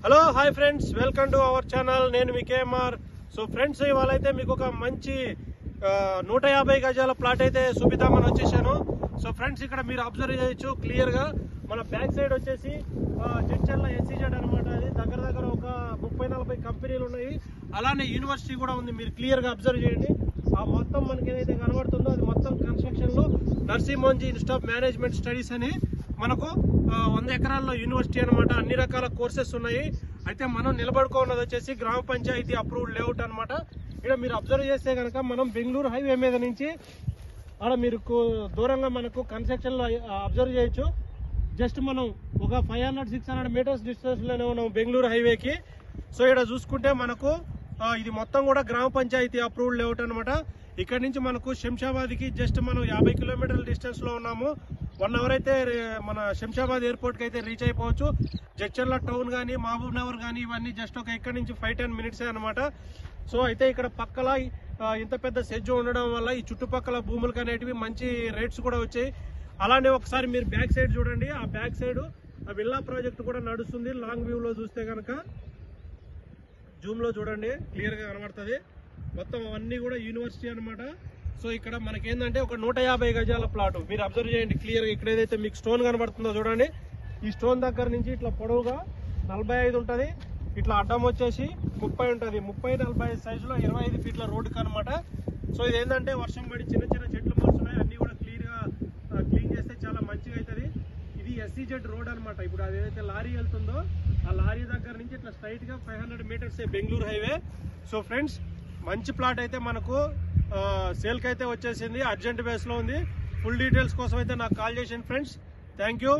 Hello hi friends, welcome to our channel. నేను మీ KMR. So friends, ఇవాళ అయితే మీకు ఒక మంచి 150 గజాల ప్లాట్ అయితే చూపిద్దామని వచ్చేసాను. సో ఫ్రెండ్స్, ఇక్కడ మీరు అబ్జర్వ్ చేయొచ్చు క్లియర్ గా మన బ్యాక్ సైడ్ వచ్చేసి జడ్చర్ల ఎస్సీజెడ్ అనమాట. అది దగ్గర ఒక 30-40 కంపెనీలు ఉన్నాయి. అలానే యూనివర్సిటీ కూడా ఉంది. మీరు క్లియర్ గా అబ్జర్వ్ చేయండి. ఆ మొత్తం మనకి ఏదైతే కనబడుతుందో అది మొత్తం కన్స్ట్రక్షన్ లో నర్సింహోంజీ ఇన్స్టిట్యూట్ ఆఫ్ మేనేజ్మెంట్ స్టడీస్ అని మనకు 100 ఎకరాల్లో యూనివర్సిటీ అనమాట. అన్ని రకాల కోర్సెస్ ఉన్నాయి. అయితే మనం నిలబడుకున్నది వచ్చేసి గ్రామ పంచాయతీ అప్రూవ్డ్ లేఅవుట్ అనమాట. ఇక్కడ మీరు అబ్జర్వ్ చేస్తే కనుక మనం బెంగళూరు హైవే మీద నుంచి అక్కడ మీరు దూరంగా మనకు కన్స్ట్రక్షన్ లో అబ్జర్వ్ చేయొచ్చు. జస్ట్ మనం ఒక 500-600 మీటర్స్ డిస్టెన్స్ లోనే ఉన్నాం బెంగళూరు హైవేకి. సో ఇక్కడ చూసుకుంటే మనకు ఇది మొత్తం కూడా గ్రామ పంచాయతీ అప్రూవ్డ్ లేఅవుట్ అనమాట. ఇక్కడ నుంచి మనకు శంషాబాద్ కి జస్ట్ మనం 50 కిలోమీటర్ల డిస్టెన్స్ లో ఉన్నాము. 1 అవర్ అయితే మన శంషాబాద్ ఎయిర్పోర్ట్ కి అయితే రీచ్ అయిపోవచ్చు. జడ్చర్ల టౌన్ కానీ మహబూబ్ నగర్ కానీ ఇవన్నీ జస్ట్ ఒక ఇక్కడ నుంచి 5-10 మినిట్స్ అనమాట. సో అయితే ఇక్కడ పక్కల ఇంత పెద్ద సెజ్ ఉండడం వల్ల ఈ చుట్టుపక్కల భూములకు అనేటివి మంచి రేట్స్ కూడా వచ్చాయి. అలానే ఒకసారి మీరు బ్యాక్ సైడ్ చూడండి. ఆ బ్యాక్ సైడ్ ఆ విల్లా ప్రాజెక్ట్ కూడా నడుస్తుంది. లాంగ్ వ్యూ లో చూస్తే కనుక జూమ్ లో చూడండి, క్లియర్ గా కనబడుతుంది. మొత్తం అన్ని కూడా యూనివర్సిటీ అనమాట. సో ఇక్కడ మనకి ఏంటంటే ఒక 150 గజాల ప్లాట్ మీరు అబ్జర్వ్ చేయండి క్లియర్ గా. ఇక్కడ ఏదైతే మీకు స్టోన్ కనబడుతుందో చూడండి. ఈ స్టోన్ దగ్గర నుంచి ఇట్లా పొడవుగా 45 ఉంటది. ఇట్లా అడ్డం వచ్చేసి 30 ఉంటది. 30-40 సైజులో 25 ఫీట్ల రోడ్డుకి అనమాట. సో ఇది ఏంటంటే వర్షం పడి చిన్న చిన్న చెట్లు మోస్తున్నాయి. అన్ని కూడా క్లీన్ చేస్తే చాలా మంచిగా అవుతుంది. ఇది ఎస్సీజెడ్ రోడ్ అనమాట. ఇప్పుడు అది ఏదైతే లారీ వెళ్తుందో ఆ లారీ దగ్గర నుంచి ఇట్లా స్ట్రైట్ గా 500 meters Bengaluru highway. So friends, మంచి ప్లాట్ అయితే మనకు సేల్ కి అయితే వచ్చేసింది. అర్జెంట్ బేస్ లో ఉంది. ఫుల్ డీటెయిల్స్ కోసం అయితే నాకు కాల్ చేయండి ఫ్రెండ్స్. Thank you.